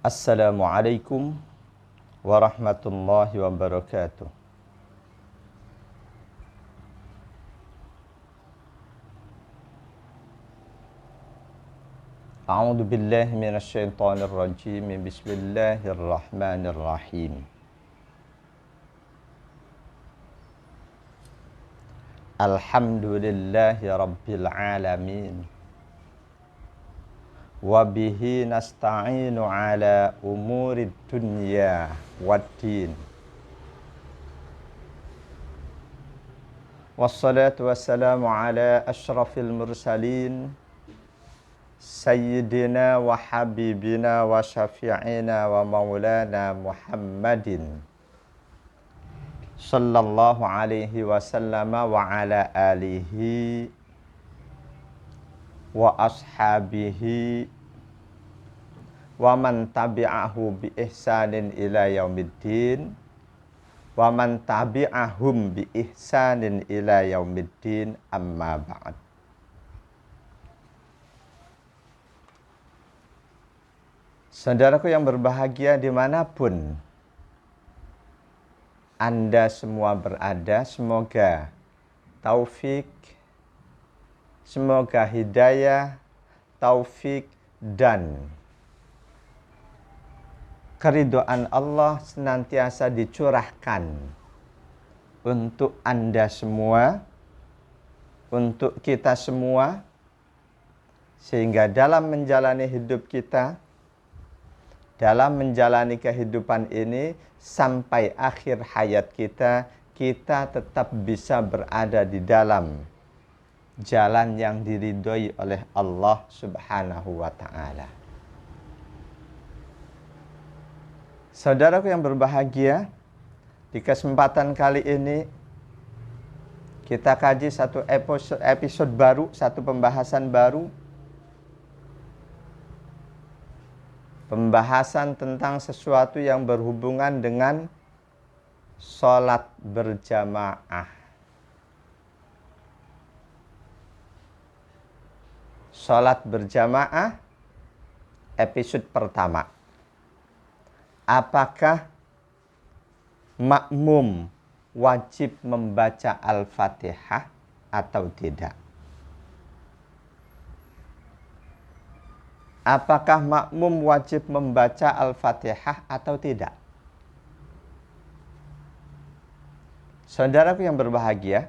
Assalamualaikum warahmatullahi wabarakatuh. A'udzu billahi minasyaitonir rajim. Bismillahirrahmanirrahim. Alhamdulillahi rabbil alamin. Wa bihi nasta'inu ala umurid dunya waddin. Wassalatu wassalamu ala asyrafil mursalin Sayyidina wa habibina wa syafi'ina wa maulana Muhammadin sallallahu alaihi wasallam wa ala alihi wa ashabihi wa man tabi'ahu bi ihsanin ila yaumiddin wa man tabi'ahum bi ihsanin ila yaumiddin, amma ba'd. Saudaraku yang berbahagia dimanapun Anda semua berada, semoga taufik, semoga hidayah, taufik, dan keridhaan Allah senantiasa dicurahkan untuk Anda semua, untuk kita semua, sehingga dalam menjalani hidup kita, dalam menjalani kehidupan ini, sampai akhir hayat kita, kita tetap bisa berada di dalam jalan yang diridhoi oleh Allah Subhanahu wa ta'ala. Saudaraku yang berbahagia, di kesempatan kali ini kita kaji satu episode baru, satu pembahasan baru. Pembahasan tentang sesuatu yang berhubungan dengan sholat berjamaah. Sholat berjamaah, episode pertama. Apakah makmum wajib membaca Al-Fatihah atau tidak? Apakah makmum wajib membaca Al-Fatihah atau tidak? Saudaraku yang berbahagia,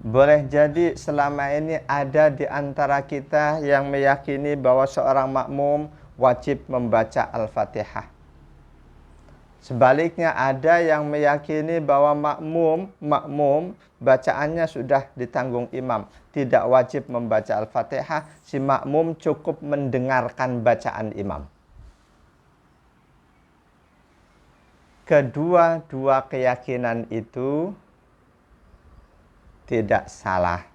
boleh jadi selama ini ada di antara kita yang meyakini bahwa seorang makmum wajib membaca Al-Fatihah. Sebaliknya ada yang meyakini bahwa makmum bacaannya sudah ditanggung imam, tidak wajib membaca Al-Fatihah, si makmum cukup mendengarkan bacaan imam. Kedua-dua keyakinan itu tidak salah.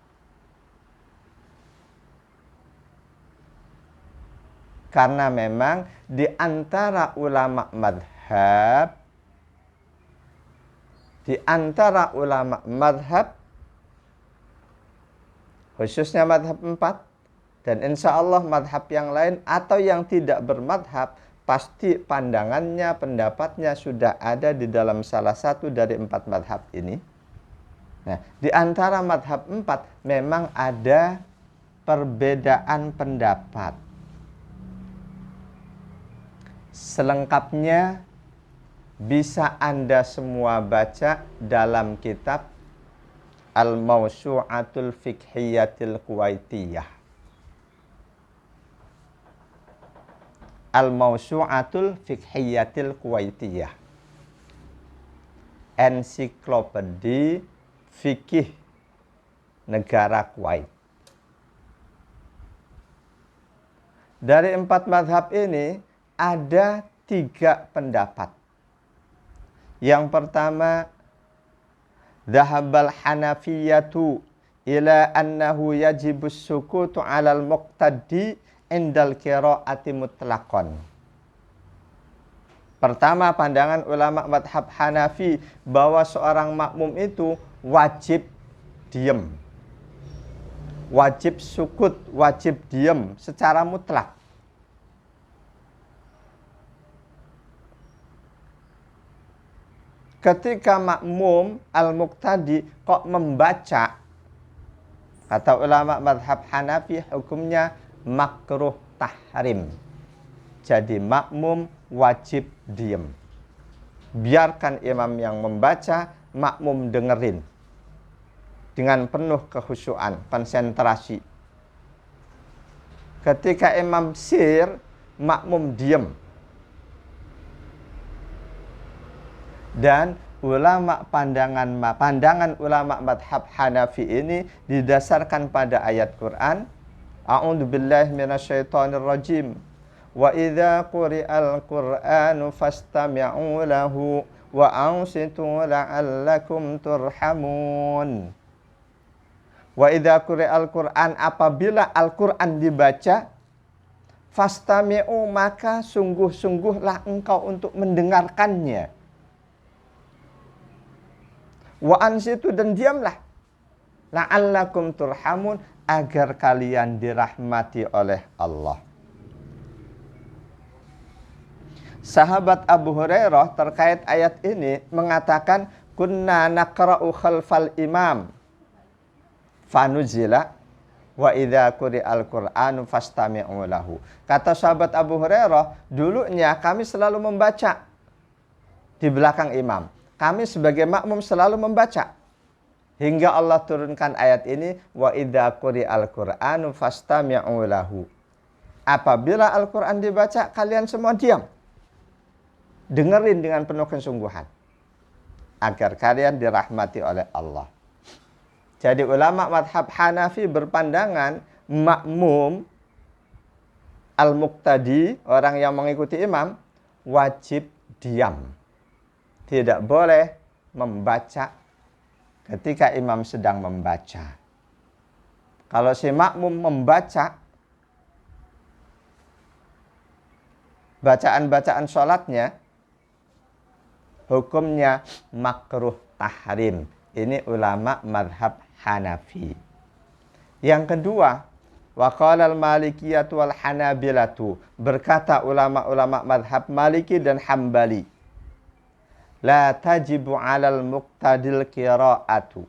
Karena memang di antara ulama madhab, khususnya madhab 4, dan insya Allah madhab yang lain atau yang tidak bermadhab, pasti pandangannya, pendapatnya sudah ada di dalam salah satu dari 4 madhab ini. Nah, di antara madhab 4 memang ada perbedaan pendapat. Selengkapnya bisa Anda semua baca dalam kitab Al-Mawsu'atul Fiqhiyatil Kuwaitiyah. Al-Mawsu'atul Fiqhiyatil Kuwaitiyah, ensiklopedi fikih negara Kuwait. Dari 4 madhab ini ada 3 pendapat. Yang pertama, dhahabal hanafiyatu ila annahu yajibus sukutu alal muqtadi indal qiraati mutlaqan. Pertama, pandangan ulama madhab Hanafi bahwa seorang makmum itu wajib diam, wajib sukut, wajib diam secara mutlak. ketika makmum al-muqtadi kok membaca, kata ulama madhab Hanafi hukumnya makruh tahrim. Jadi makmum wajib diem. Biarkan imam yang membaca, makmum dengerin dengan penuh kekhusyuan, konsentrasi. Ketika imam sir, makmum diem. Dan pandangan ulama madhab Hanafi ini didasarkan pada ayat Quran. A'udzu billahi minasyaitonir rajim. Wa idza quri'al Qur'anu fastami'u lahu wa ansitu la'allakum turhamun. Wa idza quri'al Qur'an, apabila Al-Qur'an dibaca, fastami'u, maka sungguh-sungguhlah engkau untuk mendengarkannya. Wa ansitu, dan diamlah. La'allakum turhamun, agar kalian dirahmati oleh Allah. Sahabat Abu Hurairah terkait ayat ini mengatakan, kunna naqra'u khalfal imam fanuzila wa idza quri'al Qur'anu fastami'u lahu. Kata sahabat Abu Hurairah, dulunya kami selalu membaca di belakang imam. Kami sebagai makmum selalu membaca. Hingga Allah turunkan ayat ini, wa idza quri'al Qur'anu fastami'u lahu. Apabila Al-Qur'an dibaca, kalian semua diam. Dengerin dengan penuh kesungguhan. Agar kalian dirahmati oleh Allah. Jadi ulama madhab Hanafi berpandangan makmum al-muqtadi, orang yang mengikuti imam, wajib diam. Tidak boleh membaca ketika imam sedang membaca. Kalau si makmum membaca bacaan-bacaan sholatnya, hukumnya makruh tahrim. Ini ulama madhab Hanafi. Yang kedua, wa qala al-malikiyatu wal hanabilatu, berkata ulama-ulama madhab Maliki dan Hambali, la tajibu 'alal muqtadil qira'atu.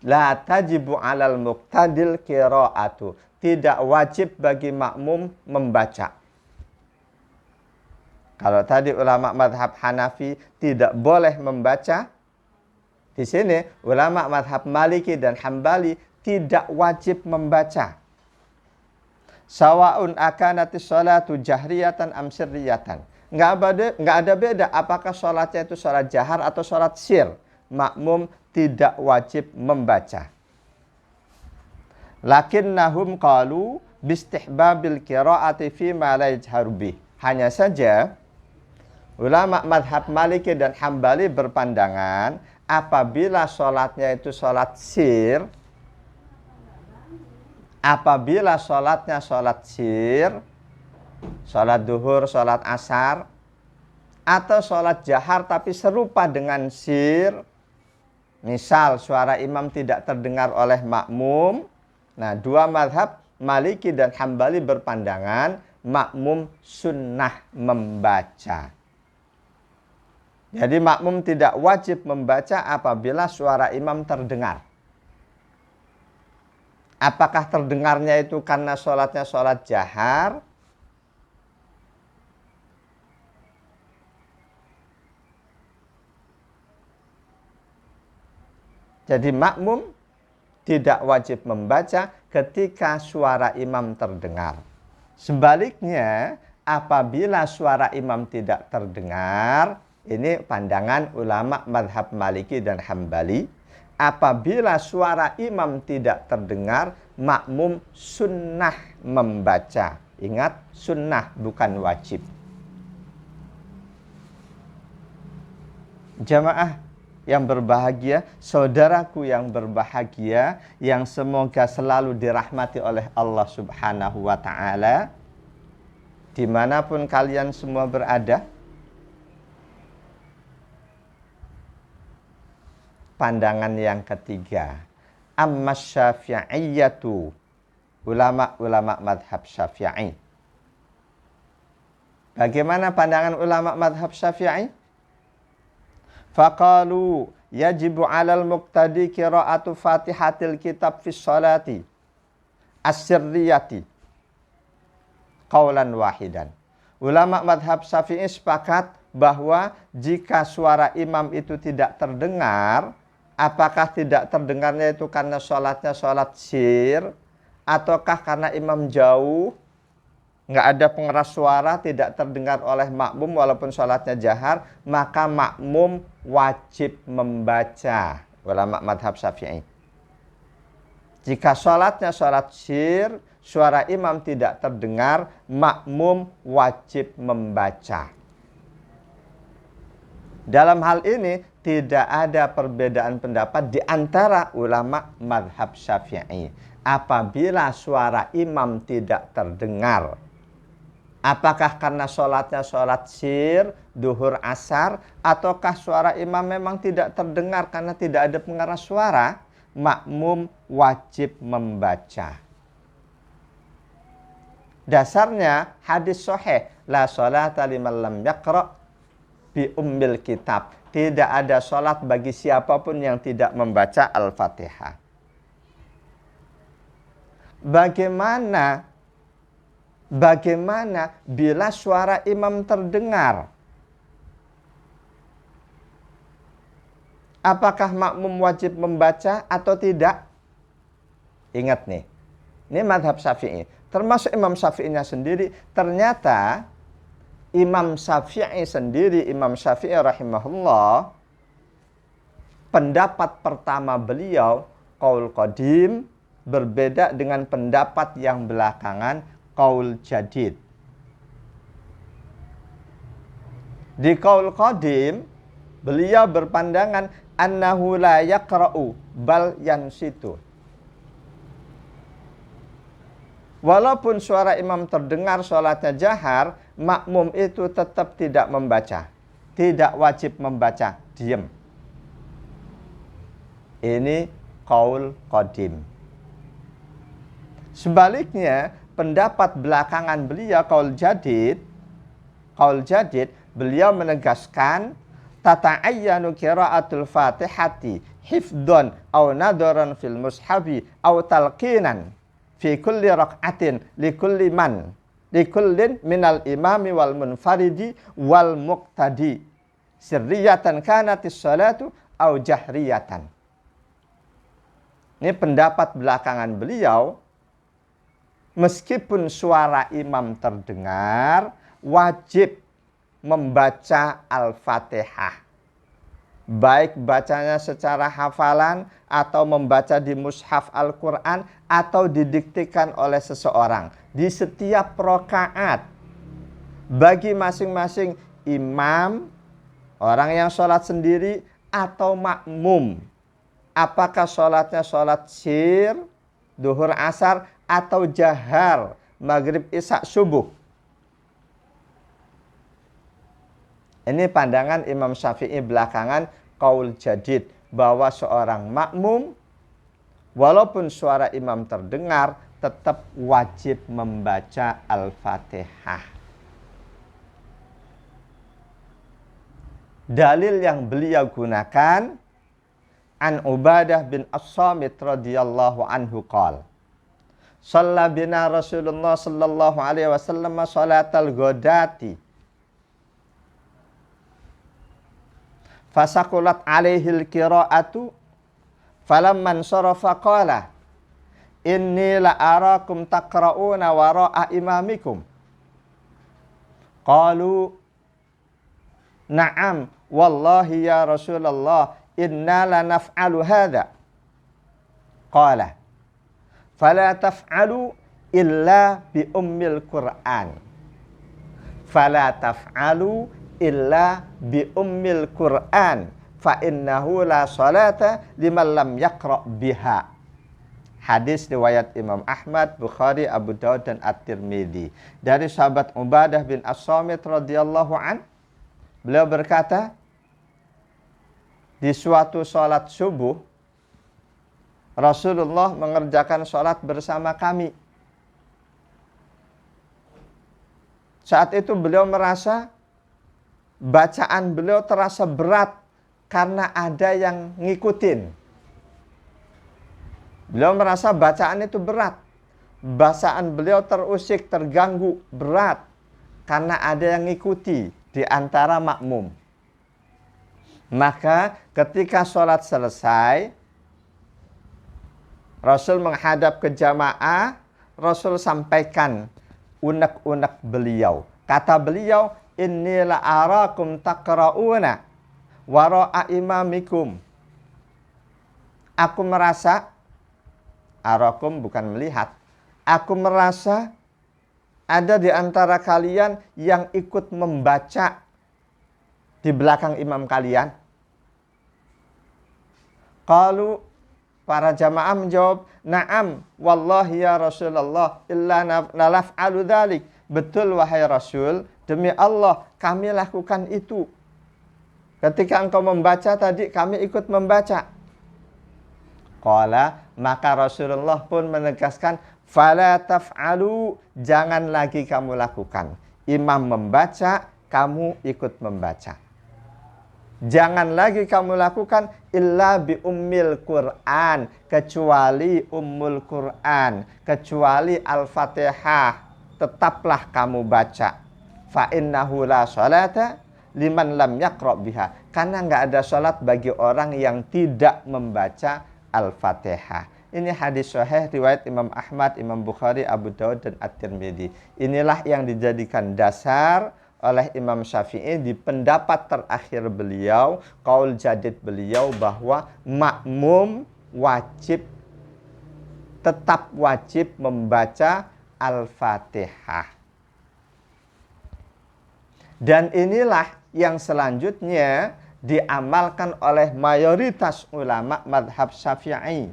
La tajibu 'alal muqtadil qira'atu. Tidak wajib bagi makmum membaca. Kalau tadi ulama madhab Hanafi tidak boleh membaca, di sini ulama madhab Maliki dan Hambali tidak wajib membaca. Sawa'un akanatis sholatu jahriyatan am sirriyatan. Nggak ada beda apakah sholatnya itu sholat jahar atau sholat sir. Makmum tidak wajib membaca. Lakinnahum qalu bistihbabil qira'ati fi ma la yajharu bih. Hanya saja ulama madhab Maliki dan Hambali berpandangan apabila sholatnya itu sholat sir, apabila sholatnya sholat sir, sholat duhur, sholat asar, atau sholat jahar tapi serupa dengan sir, misal suara imam tidak terdengar oleh makmum, nah dua madhab Maliki dan Hambali berpandangan makmum sunnah membaca. Jadi makmum tidak wajib membaca apabila suara imam terdengar. Apakah terdengarnya itu karena sholatnya sholat jahar? Jadi makmum tidak wajib membaca ketika suara imam terdengar. Sebaliknya, apabila suara imam tidak terdengar, ini pandangan ulama madhab Maliki dan Hambali. Apabila suara imam tidak terdengar, makmum sunnah membaca. Ingat, sunnah bukan wajib. Jamaah yang berbahagia, saudaraku yang berbahagia, yang semoga selalu dirahmati oleh Allah Subhanahu wa ta'ala, dimanapun kalian semua berada, pandangan yang ketiga, amma syafi'iyatu, ulama-ulama madhab Syafi'i. Bagaimana pandangan ulama madhab Syafi'i? Faqalu yajibu 'alal muqtadi qira'atu Fatihatil kitab fi sholati as-sirriyati qaulan wahidan. Ulama madhab Syafi'i sepakat bahwa jika suara imam itu tidak terdengar, apakah tidak terdengarnya itu karena sholatnya sholat sir, ataukah karena imam jauh, nggak ada pengeras suara, tidak terdengar oleh makmum walaupun sholatnya jahar, maka makmum wajib membaca. Ulama madhab Syafi'i, jika sholatnya sholat sir, suara imam tidak terdengar, makmum wajib membaca. Dalam hal ini tidak ada perbedaan pendapat di antara ulama madhab Syafi'i. Apabila suara imam tidak terdengar, apakah karena sholatnya sholat sir, duhur, asar, ataukah suara imam memang tidak terdengar karena tidak ada pengeras suara, makmum wajib membaca. Dasarnya hadis sahih, la sholata liman lam yaqra' bi ummil kitab. Tidak ada sholat bagi siapapun yang tidak membaca Al-Fatihah. Bagaimana bila suara imam terdengar? Apakah makmum wajib membaca atau tidak? Ingat nih, ini madhab Syafi'i. Termasuk Imam Syafi'inya sendiri. Ternyata Imam Syafi'i rahimahullah, pendapat pertama beliau, qaul qadim, berbeda dengan pendapat yang belakangan, qaul jadid. Di qaul qadim, beliau berpandangan annahu la yaqra'u bal yansitu. Walaupun suara imam terdengar sholatnya jahar, makmum itu tetap tidak membaca. Tidak wajib membaca, diam. Ini qaul qadim. Sebaliknya, pendapat belakangan beliau, qaul jadid, beliau menegaskan tata'ayyanu qira'atul Fatihati hifdhan aw nadaran fil mushabi aw talqinan fi kulli raq'atin likullin minal imami wal munfaridi wal muqtadi sirriyatan kanatis salatu au jahriyatan. Ini pendapat belakangan beliau, meskipun suara imam terdengar, wajib membaca Al-Fatihah. Baik bacanya secara hafalan atau membaca di mushaf Al-Quran atau didiktikan oleh seseorang di setiap rakaat. Bagi masing-masing imam, orang yang sholat sendiri atau makmum, apakah sholatnya sholat sir, duhur, asar, atau jahar, maghrib, isya, subuh. Ini pandangan Imam Syafi'i belakangan, qaul jadid, bahwa seorang makmum walaupun suara imam terdengar tetap wajib membaca Al-Fatihah. Dalil yang beliau gunakan, an Ubadah bin As-Samit radhiyallahu anhu qala, shalla bina Rasulullah sallallahu alaihi wasallam salatal ghadati fasakulat alaihil qira'atu falamman sarafa qala inni la arakum taqra'una wara'a imamikum qalu na'am wallahi ya Rasulullah inna la naf'alu hadha qala fala taf'alu illa bi ummil Qur'an fala taf'alu illa bi ummil Qur'an fa innahu la salata liman lam yaqra' biha. Hadis riwayat Imam Ahmad, Bukhari, Abu Daud dan At-Tirmidzi. Dari sahabat Ubadah bin As-Samit radhiyallahu an, beliau berkata, di suatu salat subuh Rasulullah mengerjakan salat bersama kami. Saat itu beliau merasa bacaan beliau terasa berat karena ada yang ngikutin. Beliau merasa bacaan itu berat. Bacaan beliau terusik, terganggu, berat. Karena ada yang ngikuti di antara makmum. Maka ketika sholat selesai, Rasul menghadap ke jamaah, Rasul sampaikan unek-unek beliau. Kata beliau, inni la'arakum taqra'una wara'a imamikum. Aku merasa, arakum bukan melihat, aku merasa ada di antara kalian yang ikut membaca di belakang imam kalian. Qalu, para jamaah menjawab, na'am, wallahi ya Rasulullah, illa nalaf'alu dhalik. Betul wahai Rasul, demi Allah kami lakukan itu. Ketika engkau membaca tadi, kami ikut membaca. Qala, maka Rasulullah pun menegaskan, fala taf'alu, jangan lagi kamu lakukan. Imam membaca, kamu ikut membaca. Jangan lagi kamu lakukan illa bi ummil Qur'an, kecuali ummul Qur'an, kecuali Al-Fatihah, tetaplah kamu baca. Fa innahu la sholata liman lam yaqra' biha, karena enggak ada salat bagi orang yang tidak membaca Al-Fatihah. Ini hadis sahih riwayat Imam Ahmad, Imam Bukhari, Abu Dawud dan At-Tirmidzi. Inilah yang dijadikan dasar oleh Imam Syafi'i di pendapat terakhir beliau, qaul jadid beliau, bahwa makmum tetap wajib membaca Al-Fatihah. Dan inilah yang selanjutnya diamalkan oleh mayoritas ulama madhab Syafi'i,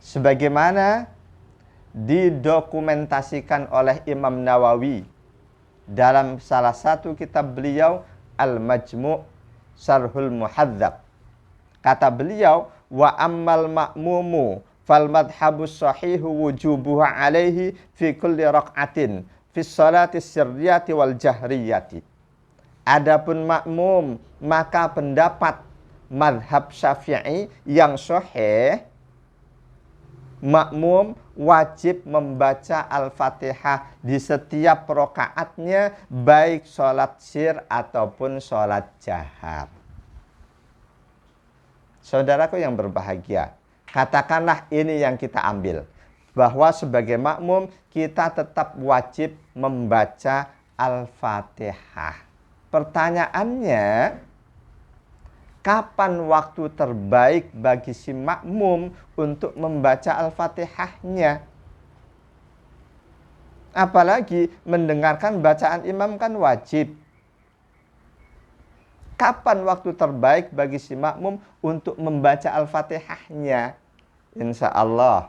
sebagaimana didokumentasikan oleh Imam Nawawi dalam salah satu kitab beliau, Al-Majmu' Syarhul Muhadzab. Kata beliau, wa ammal ma'mumu fal madhabus sahihu wujubuhu alaihi fi kulli raq'atin fi sholati sirriyati wal jahriyati. Adapun makmum, maka pendapat madhab Syafi'i yang sahih, makmum wajib membaca Al-Fatihah di setiap rakaatnya, baik sholat sir ataupun sholat jahar. Saudaraku yang berbahagia, katakanlah ini yang kita ambil, bahwa sebagai makmum kita tetap wajib membaca Al-Fatihah. Pertanyaannya, kapan waktu terbaik bagi si makmum untuk membaca Al-Fatihahnya? Apalagi mendengarkan bacaan imam kan wajib. Kapan waktu terbaik bagi si makmum untuk membaca Al-Fatihahnya? Insya Allah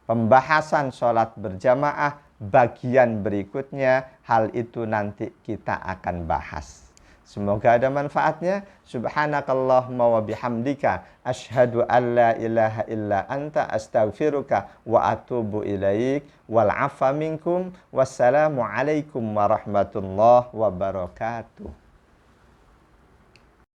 pembahasan sholat berjamaah bagian berikutnya, hal itu nanti kita akan bahas. Semoga ada manfaatnya. Subhanakallahumma wa bihamdika asyhadu an la ilaha illa anta astaghfiruka wa atubu ilaik. Wal afa minkum. Wassalamu alaikum warahmatullahi wabarakatuh.